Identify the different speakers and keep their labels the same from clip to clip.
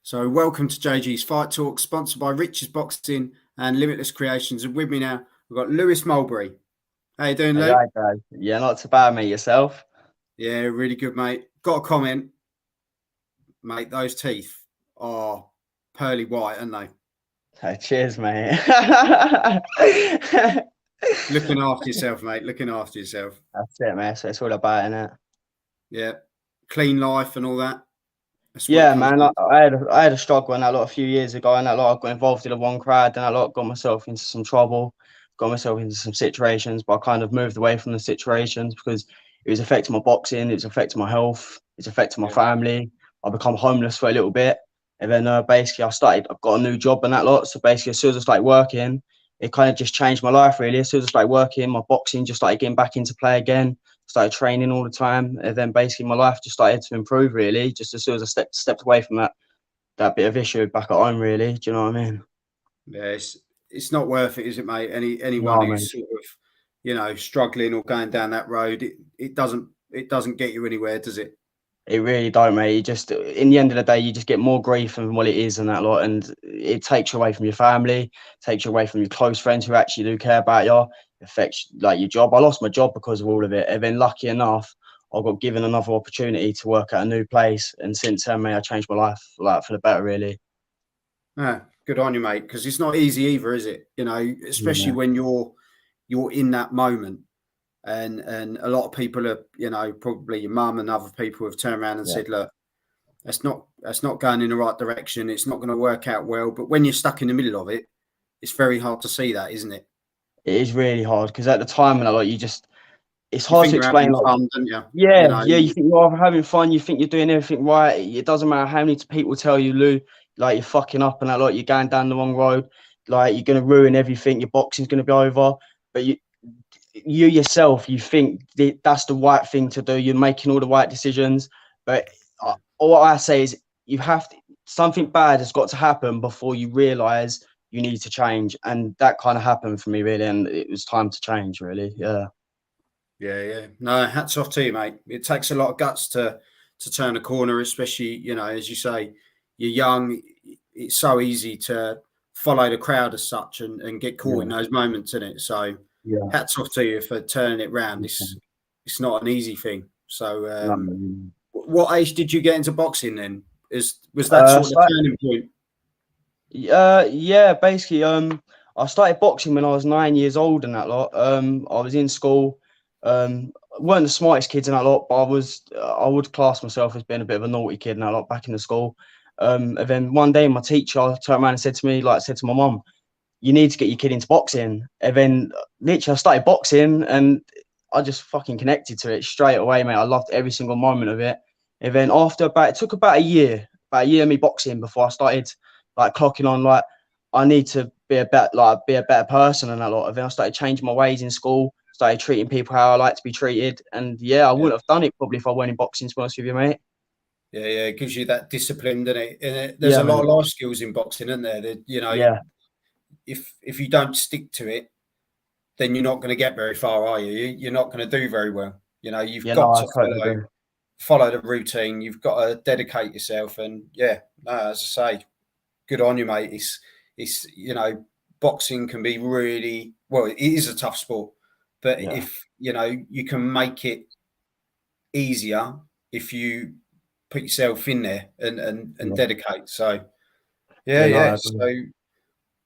Speaker 1: So, welcome to JG's Fight Talk, sponsored by Rich's Boxing and Limitless Creations. And with me now, we've got Lewis Mulberry. How you doing,
Speaker 2: Hey,
Speaker 1: Lou?
Speaker 2: right, guys. Yeah, not too bad, mate. Yourself?
Speaker 1: Yeah, really good, mate. Got a comment, mate. Those teeth are pearly white, aren't they?
Speaker 2: Hey, cheers, mate.
Speaker 1: Looking after yourself, mate. Looking after yourself.
Speaker 2: That's it, mate. So it's all about, innit?
Speaker 1: Yeah, clean life and all that. That's what it
Speaker 2: Yeah,
Speaker 1: comes
Speaker 2: man.
Speaker 1: down
Speaker 2: I,
Speaker 1: to.
Speaker 2: I had a, I had a struggle in that lot a few years ago, and that lot I got involved in a one crowd, and that lot got myself into some trouble, got myself into some situations, but I kind of moved away from the situations because it was affecting my boxing, it was affecting my health, it's affecting my
Speaker 1: Yeah,
Speaker 2: family. I become homeless for a little bit, and then basically I got a new job and that lot. So basically, as soon as I started working, it kind of just changed my life really. As soon as I started working, my boxing just started getting back into play again. Started training all the time, and then basically my life just started to improve really. Just as soon as I stepped away from that bit of issue back at home, really. Do you know what I mean?
Speaker 1: yeah. It's not worth it, is it, mate? Anyone
Speaker 2: No,
Speaker 1: who's
Speaker 2: man.
Speaker 1: sort of, struggling or going down that road, it doesn't get you anywhere, does it?
Speaker 2: It really don't, mate. You just, in the end of the day, you just get more grief than what it is and that lot, and it takes you away from your family, takes you away from your close friends who actually do care about you. It affects like your job. I lost my job because of all of it, and then lucky enough, I got given another opportunity to work at a new place, and since then, mate, I changed my life like for the better, really.
Speaker 1: Ah, good on you, mate. Because it's not easy either, is it? Especially
Speaker 2: Yeah,
Speaker 1: when you're in that moment, and a lot of people are, probably your mum and other people have turned around and
Speaker 2: yeah.
Speaker 1: said, "Look, that's not going in the right direction. It's not going to work out well." But when you're stuck in the middle of it, it's very hard to see that, isn't it?
Speaker 2: It is really hard because at the time, and like you just, it's
Speaker 1: You
Speaker 2: hard
Speaker 1: think
Speaker 2: to
Speaker 1: you're
Speaker 2: explain.
Speaker 1: having
Speaker 2: Like,
Speaker 1: fun, don't you? You
Speaker 2: yeah,
Speaker 1: know,
Speaker 2: yeah, you think you're having fun, you think you're doing everything right. It doesn't matter how many people tell you, Lou, like you're fucking up and that, like you're going down the wrong road, like you're gonna ruin everything. Your boxing's gonna be over, but you yourself, you think that's the right thing to do. You're making all the right decisions, but
Speaker 1: yeah,
Speaker 2: all I say is you have to, something bad has got to happen before you realize you need to change, and that kind of happened for me really, and it was time to change really. Yeah,
Speaker 1: yeah, yeah. No, hats off to you, mate. It takes a lot of guts to turn a corner, especially as you say, you're young. It's so easy to follow the crowd as such and get caught in
Speaker 2: yeah,
Speaker 1: those moments, isn't it? So,
Speaker 2: yeah.
Speaker 1: hats off to you for turning it round. It's not an easy thing. So,
Speaker 2: No,
Speaker 1: what age did you get into boxing then? Was that sort of
Speaker 2: so
Speaker 1: the turning point?
Speaker 2: yeah, basically, I started boxing when I was 9 years old and that lot. I was in school. Weren't the smartest kids in that lot, but I would class myself as being a bit of a naughty kid in that lot back in the school. And then one day my teacher turned around and said to me, like, said to my mum, you need to get your kid into boxing. And then literally I started boxing and I just fucking connected to it straight away, mate. I loved every single moment of it. And then it took about a year of me boxing before I started like clocking on like I need to be a better person and a lot. And then I started changing my ways in school, started treating people how I like to be treated. And yeah, I
Speaker 1: Yeah,
Speaker 2: wouldn't have done it probably if I weren't in boxing, to be honest with you, mate.
Speaker 1: yeah, yeah. It gives you that discipline, doesn't it? There's
Speaker 2: Yeah,
Speaker 1: a lot
Speaker 2: man.
Speaker 1: of life skills in boxing, isn't there? That
Speaker 2: Yeah.
Speaker 1: if you don't stick to it, then you're not going to get very far, are you? You're not going to do very well. You've
Speaker 2: Yeah, no,
Speaker 1: got
Speaker 2: I
Speaker 1: to
Speaker 2: totally agree.
Speaker 1: follow the routine. You've got to dedicate yourself, and yeah, no, as I say, good on you, mate. It's boxing can be really well. It is a tough sport, but
Speaker 2: Yeah.
Speaker 1: if you can make it easier if you put yourself in there and
Speaker 2: Yeah.
Speaker 1: dedicate. So yeah,
Speaker 2: Yeah, no,
Speaker 1: yeah.
Speaker 2: I agree.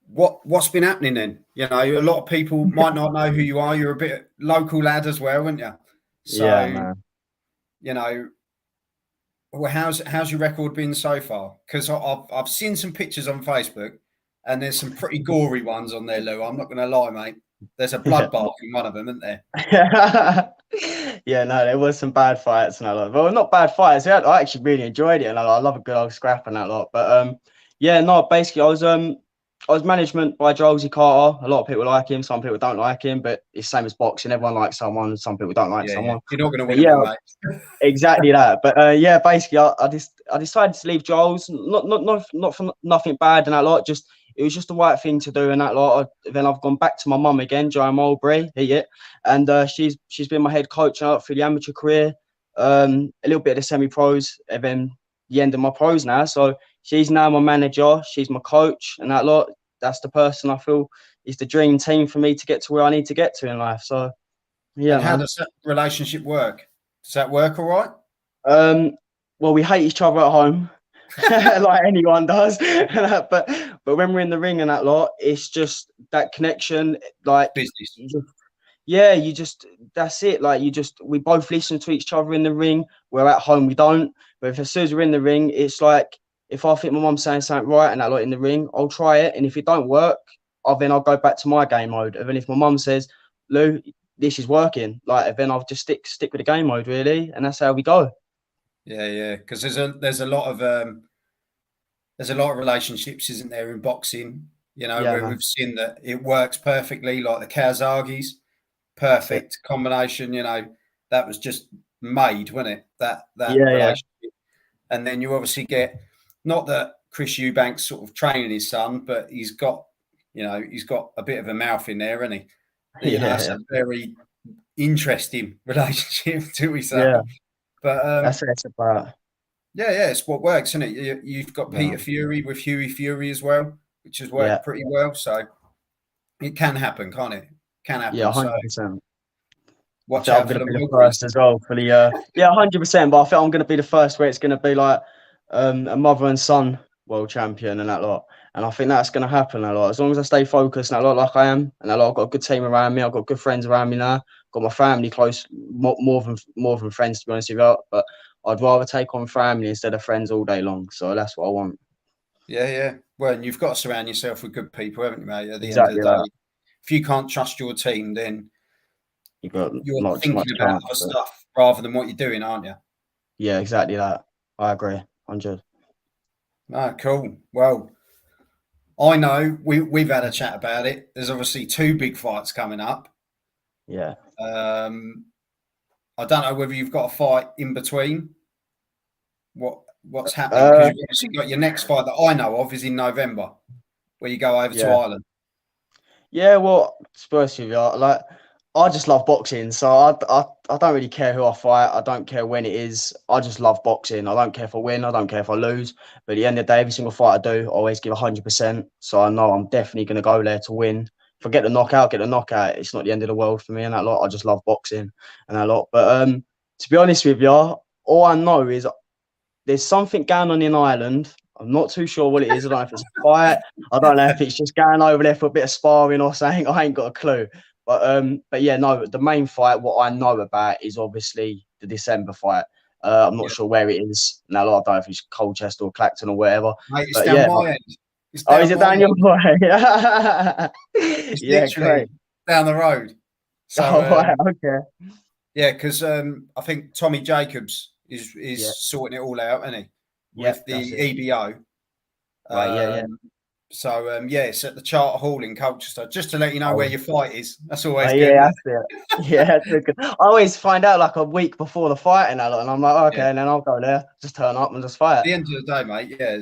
Speaker 1: So what's been happening then? A lot of people might not know who you are. You're a bit local lad as well, aren't you?
Speaker 2: Yeah,
Speaker 1: So
Speaker 2: man.
Speaker 1: you know, well, how's your record been so far? Because I've seen some pictures on Facebook, and there's some pretty gory ones on there, Lou. I'm not going to lie, mate. There's a
Speaker 2: Yeah.
Speaker 1: bloodbath in one of them, isn't there?
Speaker 2: Yeah, no, there was some bad fights and a lot. Well, not bad fights. Yeah, I actually really enjoyed it, and I love a good old scrap and that lot. But yeah, no, basically, I was management by Jolesy Carter. A lot of people like him, some people don't like him, but it's same as boxing. Everyone likes someone, some people don't like
Speaker 1: Yeah, yeah.
Speaker 2: someone.
Speaker 1: You're not going to
Speaker 2: But
Speaker 1: win them
Speaker 2: yeah,
Speaker 1: all, mate.
Speaker 2: exactly that. But yeah, basically, I decided to leave Joel's. Not for nothing bad and that lot. Just it was just the right thing to do and that lot. Then I've gone back to my mum again, Joanne Mulberry, yeah, and she's been my head coach through the amateur career, a little bit of the semi pros, and then the end of my pros now. So she's now my manager. She's my coach, and that lot. That's the person I feel is the dream team for me to get to where I need to get to in life. So, yeah,
Speaker 1: And how
Speaker 2: man.
Speaker 1: does that relationship work? Does that work all right?
Speaker 2: Um, well, we hate each other at home, like anyone does. but when we're in the ring and that lot, it's just that connection. Like,
Speaker 1: It's business.
Speaker 2: yeah, you just that's it. Like, we both listen to each other in the ring. We're at home, we don't. But if as soon as we're in the ring, it's like if I think my mum's saying something right and that lot in the ring, I'll try it. And if it don't work, I'll go back to my game mode. And then if my mum says, Lou, this is working, like then I'll just stick with the game mode really, and that's how we go.
Speaker 1: Yeah, yeah. Because there's a lot of relationships, isn't there, in boxing? You know,
Speaker 2: Yeah,
Speaker 1: where
Speaker 2: man.
Speaker 1: we've seen that it works perfectly, like the Kazagis,
Speaker 2: That's it.
Speaker 1: perfect combination. You know, that was just made, wasn't it? That
Speaker 2: Yeah, yeah,
Speaker 1: relationship, and then you obviously get not that Chris Eubanks sort of training his son, but he's got a bit of a mouth in there, isn't he? You know, that's
Speaker 2: yeah,
Speaker 1: a very interesting relationship, do we
Speaker 2: yeah.
Speaker 1: say? But
Speaker 2: That's what it's about.
Speaker 1: yeah, it's what works, isn't it? You've got
Speaker 2: Yeah,
Speaker 1: Peter Fury with Huey Fury as well, which has
Speaker 2: yeah,
Speaker 1: worked pretty well. So it can happen, can't it? Can
Speaker 2: yeah,
Speaker 1: happen. So
Speaker 2: 100%. I
Speaker 1: watch
Speaker 2: think I'm
Speaker 1: out for
Speaker 2: going to
Speaker 1: the
Speaker 2: be the
Speaker 1: Mulberries.
Speaker 2: first as well for the yeah, 100%. But I think I'm going to be the first where it's going to be like a mother and son world champion and that lot. And I think that's going to happen a lot as long as I stay focused and a lot like I am. And a lot, I've got a good team around me. I've got good friends around me now. Got my family close, more than friends to be honest with you. But I'd rather take on family instead of friends all day long. So that's what I want.
Speaker 1: Yeah, yeah. Well, and you've got to surround yourself with good people, haven't you, mate? At the end of
Speaker 2: Exactly
Speaker 1: the
Speaker 2: that.
Speaker 1: day, if you can't trust your team, then
Speaker 2: You got
Speaker 1: you're
Speaker 2: not much
Speaker 1: thinking about
Speaker 2: chance.
Speaker 1: other
Speaker 2: But
Speaker 1: stuff rather than what you're doing, aren't you?
Speaker 2: yeah, exactly that. I agree. 100.
Speaker 1: Ah, cool. Well, I know we've had a chat about it. There's obviously two big fights coming up.
Speaker 2: Yeah.
Speaker 1: Um, I don't know whether you've got a fight in between. What's happening? Because
Speaker 2: Uh,
Speaker 1: you've obviously got your next fight that I know of is in November, where you go over to
Speaker 2: yeah.
Speaker 1: Ireland.
Speaker 2: Yeah, well, Spurs with you, like I just love boxing, so I don't really care who I fight. I don't care when it is. I just love boxing. I don't care if I win. I don't care if I lose. But at the end of the day, every single fight I do, I always give 100%. So I know I'm definitely going to go there to win. If I get the knockout, get the knockout. It's not the end of the world for me and that lot. I just love boxing and that lot. But to be honest with you, all I know is there's something going on in Ireland. I'm not too sure what it is. I don't know if it's a fight. I don't know if it's just going over there for a bit of sparring or something. I ain't got a clue. But yeah, no. The main fight, what I know about, is obviously the December fight. I'm not
Speaker 1: Yeah,
Speaker 2: sure where it is. Now, I don't know if it's Colchester or Clacton or whatever.
Speaker 1: mate, it's
Speaker 2: But
Speaker 1: down
Speaker 2: yeah.
Speaker 1: my end. It's
Speaker 2: Oh, is
Speaker 1: down
Speaker 2: it
Speaker 1: my
Speaker 2: down your
Speaker 1: end.
Speaker 2: way?
Speaker 1: It's
Speaker 2: Yeah, great.
Speaker 1: literally down the road. So
Speaker 2: Oh, right, okay.
Speaker 1: yeah, because I think Tommy Jacobs is
Speaker 2: Yeah,
Speaker 1: sorting it all out, isn't he,
Speaker 2: yeah,
Speaker 1: with the
Speaker 2: that's it.
Speaker 1: EBO.
Speaker 2: Right, yeah, yeah.
Speaker 1: So yeah, it's at the Charter Hall in Colchester. Just to let you know where
Speaker 2: Oh,
Speaker 1: your fight is. That's
Speaker 2: oh
Speaker 1: always good,
Speaker 2: yeah,
Speaker 1: isn't
Speaker 2: that's it. Yeah, that's really good. I always find out like a week before the fight and that, lot, and I'm like,
Speaker 1: it?
Speaker 2: okay, and then I'll go there, just turn up and just
Speaker 1: At
Speaker 2: fight.
Speaker 1: the end of the day, mate, yeah,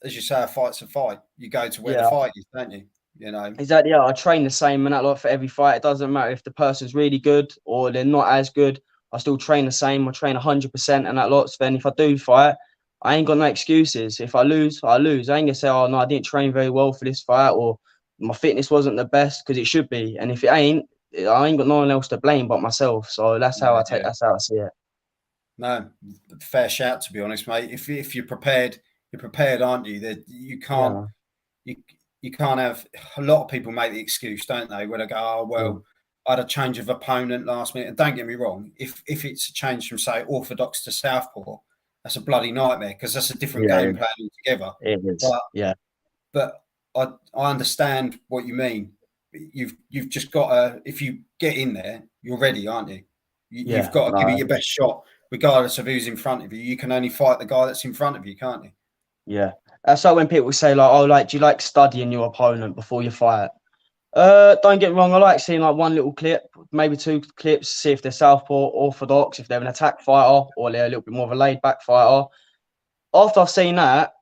Speaker 1: as you say, a fight's a fight. You go to where the
Speaker 2: Yeah,
Speaker 1: fight is, don't you? You know.
Speaker 2: exactly. Yeah, I train the same and that lot for every fight. It doesn't matter if the person's really good or they're not as good. I still train the same. I train 100% and that lot. So then if I do fight, I ain't got no excuses. If I lose, I lose. I ain't gonna say, oh no, I didn't train very well for this fight or my fitness wasn't the best because it should be. And if it ain't, I ain't got no one else to blame but myself. So that's how
Speaker 1: Yeah,
Speaker 2: I take.
Speaker 1: yeah.
Speaker 2: That's how I see it.
Speaker 1: No, fair shout to be honest, mate. If you're prepared, aren't you? That you
Speaker 2: Yeah,
Speaker 1: can't
Speaker 2: man.
Speaker 1: you you can't have a lot of people make the excuse, don't they? Where they go, oh
Speaker 2: Mm.
Speaker 1: well, I had a change of opponent last minute. And don't get me wrong, if it's a change from say orthodox to southpaw, that's a bloody nightmare because that's a different
Speaker 2: Yeah,
Speaker 1: game plan altogether.
Speaker 2: it is.
Speaker 1: But
Speaker 2: Yeah,
Speaker 1: but I understand what you mean. You've just got to if you get in there, you're ready, aren't you? You've
Speaker 2: yeah.
Speaker 1: got to give it
Speaker 2: No,
Speaker 1: your best shot, regardless of who's in front of you. You can only fight the guy that's in front of you, can't you?
Speaker 2: yeah. That's like when people say like, "Oh, like, do you like studying your opponent before you fight?" Don't get me wrong. I like seeing like one little clip, maybe two clips, see if they're southpaw, orthodox, if they're an attack fighter, or they're a little bit more of a laid back fighter. After I've seen that,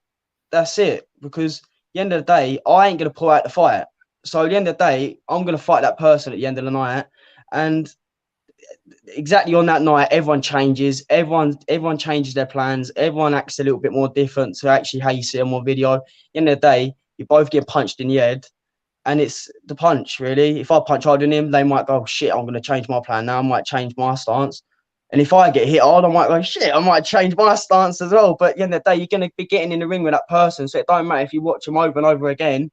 Speaker 2: that's it. Because at the end of the day, I ain't gonna pull out the fight. So at the end of the day, I'm gonna fight that person at the end of the night, and exactly on that night, everyone changes. Everyone changes their plans. Everyone acts a little bit more different to actually how you see them on video. At the end of the day, you both get punched in the head, and it's the punch, really. If I punch harder than him, they might go, shit, I'm going to change my plan now. I might change my stance. And if I get hit hard, I might go, shit, I might change my stance as well. But at the end of the day, you're going to be getting in the ring with that person. So it don't matter if you watch them over and over again.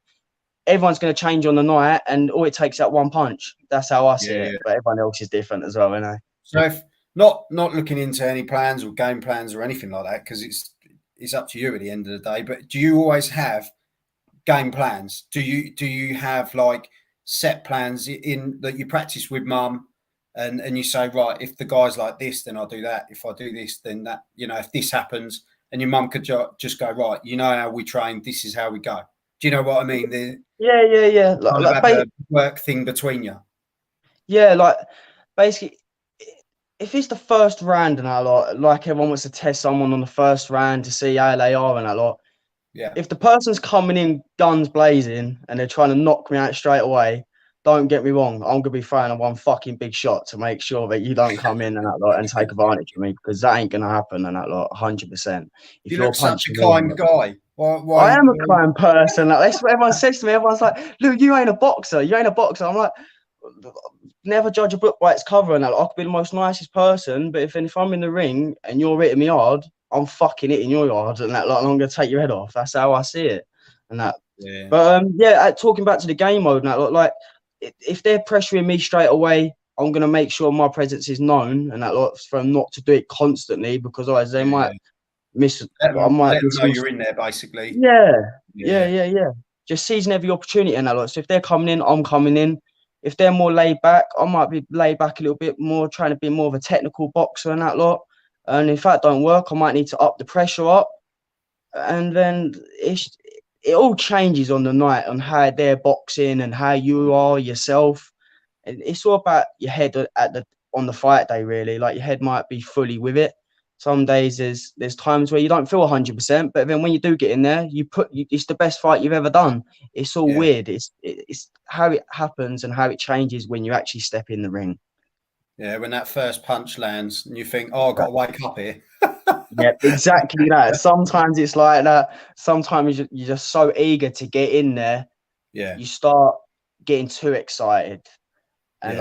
Speaker 2: Everyone's going to change on the night, and all it takes is that one punch. That's how I see
Speaker 1: Yeah,
Speaker 2: it.
Speaker 1: yeah.
Speaker 2: But everyone else is different as well, you know.
Speaker 1: So if not looking into any plans or game plans or anything like that, because it's up to you at the end of the day. But do you always have game plans? Do you have like set plans in that you practice with mum, and you say, right, if the guy's like this, then I'll do that. If I do this, then that. You know, if this happens, and your mum could just go, right, you know how we train. This is how we go. Do you know what I mean?
Speaker 2: Yeah.
Speaker 1: Kind of have a work thing between you.
Speaker 2: Yeah, like basically, if it's the first round and that lot, like everyone wants to test someone on the first round to see how they are and that lot.
Speaker 1: Yeah.
Speaker 2: If the person's coming in guns blazing and they're trying to knock me out straight away, don't get me wrong, I'm gonna be throwing one fucking big shot to make sure that you don't come in and that lot and take advantage of me, because that ain't gonna happen and that lot, 100%. If
Speaker 1: You
Speaker 2: you're
Speaker 1: look such a
Speaker 2: punching
Speaker 1: kind
Speaker 2: me,
Speaker 1: guy.
Speaker 2: I
Speaker 1: Why?
Speaker 2: am a kind person. Like, that's what everyone says to me. Everyone's like, "Luke, you ain't a boxer. You ain't a boxer." I'm like, never judge a book by its cover. And I could be the most nicest person, but if I'm in the ring and you're hitting me hard, I'm fucking hitting your hard, and that like I'm gonna take your head off. That's how I see it. And that.
Speaker 1: Yeah.
Speaker 2: But yeah, talking back to the game mode now, like if they're pressuring me straight away, I'm gonna make sure my presence is known, and that lot for them not to do it constantly, because otherwise they might miss. I might
Speaker 1: Let them
Speaker 2: miss.
Speaker 1: know you're in there, basically.
Speaker 2: Yeah. Just seizing every opportunity and that lot. So if they're coming in, I'm coming in. If they're more laid back, I might be laid back a little bit more, trying to be more of a technical boxer and that lot. And if that don't work, I might need to up the pressure up. And then it all changes on the night on how they're boxing and how you are yourself. It's all about your head on the fight day, really. Like your head might be fully with it. Some days there's times where you don't feel 100%, but then when you do get in there, it's the best fight you've ever done. It's all weird. It's how it happens and how it changes when you actually step in the ring.
Speaker 1: Yeah, when that first punch lands and you think, oh, I've got to wake up here.
Speaker 2: Yeah, exactly that. Sometimes it's like that. Sometimes you're just so eager to get in there.
Speaker 1: Yeah.
Speaker 2: You start getting too excited. And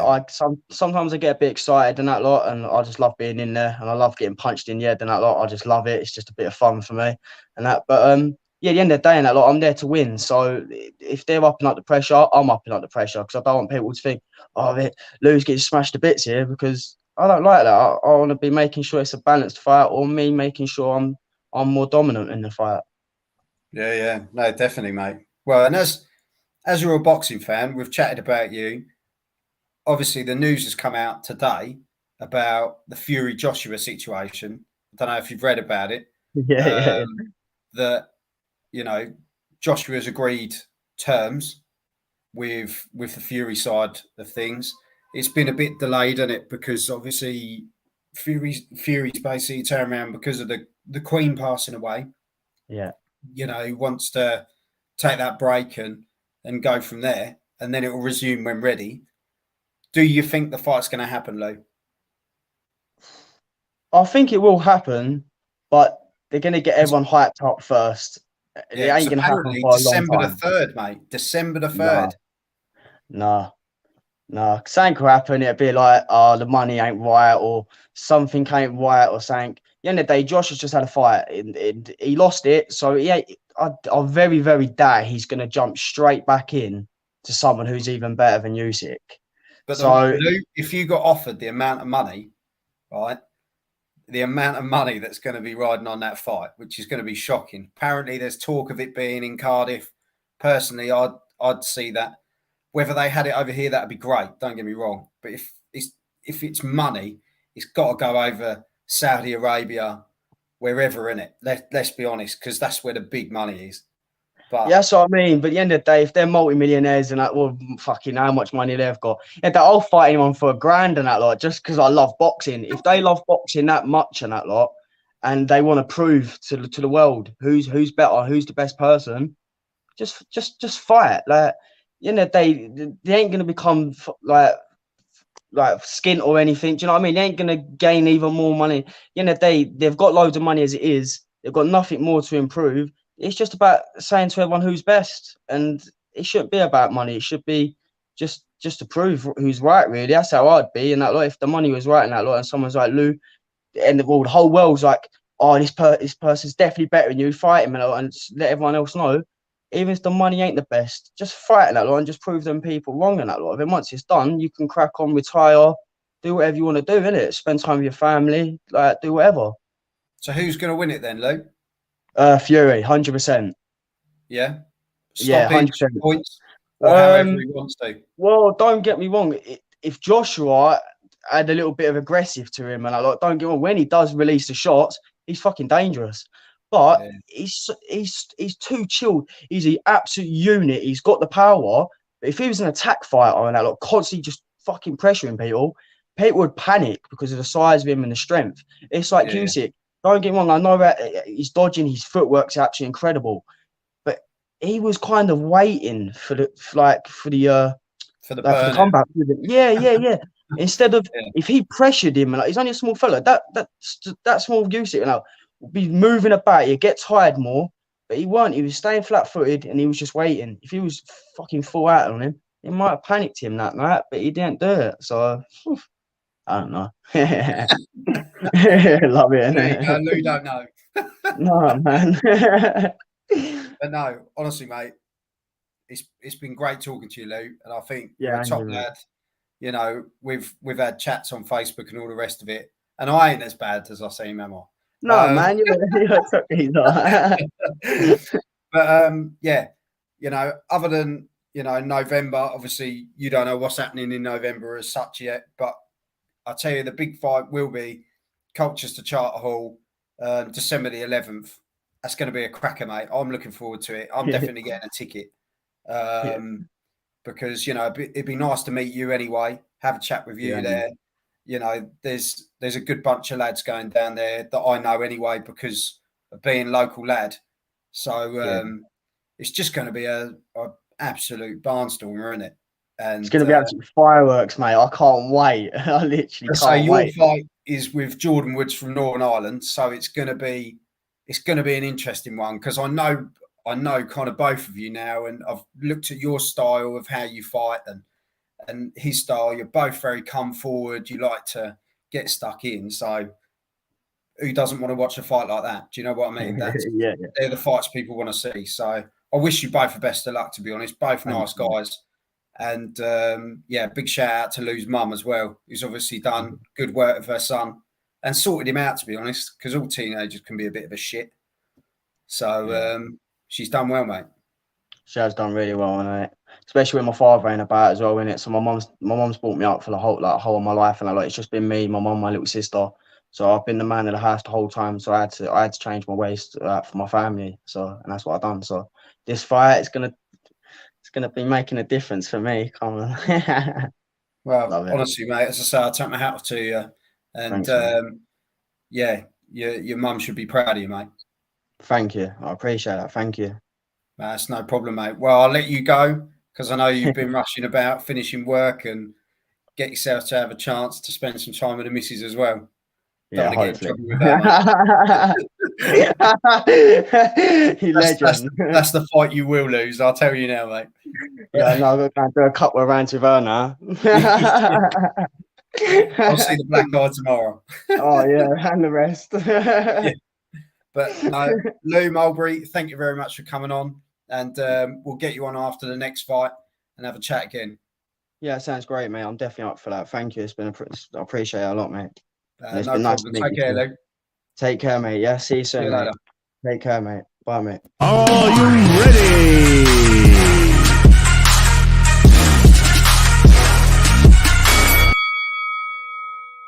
Speaker 2: sometimes I get a bit excited and that lot, and I just love being in there, and I love getting punched in the head and that lot. I just love it. It's just a bit of fun for me, and that. But yeah, at the end of the day, and that lot, I'm there to win. So if they're upping up the pressure, I'm upping up the pressure, because I don't want people to think, oh, Lou's getting smashed to bits here, because I don't like that. I want to be making sure it's a balanced fight, or me making sure I'm more dominant in the fight.
Speaker 1: Yeah. No, definitely, mate. Well, and as you're a boxing fan, we've chatted about you. Obviously, the news has come out today about the Fury Joshua situation. I don't know if you've read about it.
Speaker 2: Yeah.
Speaker 1: That, you know, Joshua's agreed terms with the Fury side of things. It's been a bit delayed, isn't it? Because obviously Fury's basically turned around because of the Queen passing away.
Speaker 2: Yeah.
Speaker 1: You know, he wants to take that break and go from there, and then it will resume when ready. Do you think the fight's going to happen, Lou?
Speaker 2: I think it will happen, but they're going to get everyone hyped up first. It
Speaker 1: Yeah,
Speaker 2: ain't going to happen
Speaker 1: apparently
Speaker 2: for a long
Speaker 1: December the
Speaker 2: time.
Speaker 1: 3rd, mate. December the 3rd.
Speaker 2: No. Something could happen. It'd be like, oh, the money ain't right, or something ain't right, or something. At the end of the day, Josh has just had a fight. He lost it. So, yeah, I very, very doubt he's going to jump straight back in to someone who's even better than Usyk.
Speaker 1: But
Speaker 2: So,
Speaker 1: Lou, if you got offered the amount of money, right, the amount of money that's going to be riding on that fight, which is going to be shocking. Apparently, there's talk of it being in Cardiff. Personally, I'd see that. Whether they had it over here, that'd be great. Don't get me wrong. But if it's money, it's got to go over Saudi Arabia, wherever in it. Let's be honest, because that's where the big money is. But
Speaker 2: yeah, that's what I mean. But at the end of the day, if they're multi-millionaires and like, well, fucking how much money they've got, yeah, I'll fight anyone for $1,000 and that lot, just because I love boxing. If they love boxing that much and that lot, and they want to prove to the world who's better, who's the best person, just fight. Like, at the end of the day, they ain't gonna become like like skint or anything. Do you know what I mean? They ain't gonna gain even more money. At the end of the day, they've got loads of money as it is. They've got nothing more to improve. It's just about saying to everyone who's best, and it shouldn't be about money. It should be just to prove who's right. Really, that's how I'd be. And that lot, if the money was right in that lot, and someone's like Lou, and the whole world's like, oh, this person's definitely better than you, fight him and let everyone else know. Even if the money ain't the best, just fight in that lot and just prove them people wrong in that lot. Then once it's done, you can crack on, retire, do whatever you want to do, innit? Spend time with your family, like do whatever.
Speaker 1: So who's going to win it then, Lou?
Speaker 2: Fury, 100%.
Speaker 1: Yeah,
Speaker 2: Yeah,
Speaker 1: stoppage
Speaker 2: 100%.
Speaker 1: points or however
Speaker 2: Um,
Speaker 1: he wants to.
Speaker 2: well, don't get me wrong. If Joshua had a little bit of aggressive to him, and don't get me wrong, when he does release the shots, he's fucking dangerous. But
Speaker 1: Yeah.
Speaker 2: he's too chilled. He's an absolute unit. He's got the power. But if he was an attack fighter and constantly just fucking pressuring people, people would panic because of the size of him and the strength. It's like
Speaker 1: Yeah.
Speaker 2: Usyk. Don't get me wrong. I know that he's dodging. His footwork's absolutely incredible. But he was kind of waiting for the
Speaker 1: burnout.
Speaker 2: comeback with it. Yeah. Instead of
Speaker 1: Yeah.
Speaker 2: if he pressured him, like he's only a small fella, that small Usyk would be moving about. He'd get tired more, but he weren't. He was staying flat-footed and he was just waiting. If he was fucking full out on him, it might have panicked him that night, but he didn't do it. So I don't know. Love it.
Speaker 1: There you go. Lou don't know.
Speaker 2: No, man.
Speaker 1: But no, honestly, mate, it's been great talking to you, Lou. And I think
Speaker 2: Yeah,
Speaker 1: you're a top lad. You know, we've had chats on Facebook and all the rest of it. And I ain't as bad as I seem, am I?
Speaker 2: No, man, you're talking.
Speaker 1: But yeah, you know, other than November, obviously you don't know what's happening in November as such yet. But I tell you, the big fight will be Colchester Charter Hall, December the 11th. That's going to be a cracker, mate. I'm looking forward to it. I'm definitely getting a ticket because it'd be nice to meet you anyway. Have a chat with you there. You know, there's a good bunch of lads going down there that I know anyway because of being local lad. So it's just going to be a absolute barnstormer, isn't it? And
Speaker 2: it's going to be absolute fireworks, mate. I can't wait. I literally can't wait.
Speaker 1: Your fight is with Jordan Woods from Northern Ireland, so it's going to be an interesting one because I know kind of both of you now, and I've looked at your style of how you fight and his style. You're both very come forward. You like to get stuck in. So who doesn't want to watch a fight like that? Do you know what I mean? They're the fights people want to see. So I wish you both the best of luck, to be honest. Both nice guys. And big shout out to Lou's mum as well, who's obviously done good work with her son and sorted him out, to be honest, because all teenagers can be a bit of a shit. So she's done well, mate. She
Speaker 2: has done really well, mate. Especially with my father ain't about as well, innit? So my mum's brought me up for the whole of my life, and it's just been me, my mum, my little sister. So I've been the man of the house the whole time. So I had to change my ways for my family. So and that's what I've done. So this fight it's gonna be making a difference for me. Come on.
Speaker 1: Well, honestly, mate, as I say, I take my hat off to you, and thanks, your mum should be proud of you, mate.
Speaker 2: Thank you. I appreciate that. Thank you.
Speaker 1: That's no problem, mate. Well, I'll let you go because I know you've been rushing about finishing work and get yourself to have a chance to spend some time with the missus as well.
Speaker 2: Yeah, hopefully.
Speaker 1: That's the fight you will lose. I'll tell you now, mate.
Speaker 2: Yeah, no, I'm going to do a couple of rounds with her now.
Speaker 1: I'll see the black guy tomorrow.
Speaker 2: Oh yeah, and the rest.
Speaker 1: Yeah. But no, Lou Mulberry, thank you very much for coming on, and we'll get you on after the next fight and have a chat again.
Speaker 2: Yeah, sounds great, mate. I'm definitely up for that. Thank you. I appreciate it a lot, mate.
Speaker 1: It's been nice to meet you. Take care, Lou.
Speaker 2: Take care, mate. Yeah, see you soon, mate. Take care, mate. Bye, mate.
Speaker 3: Are you ready?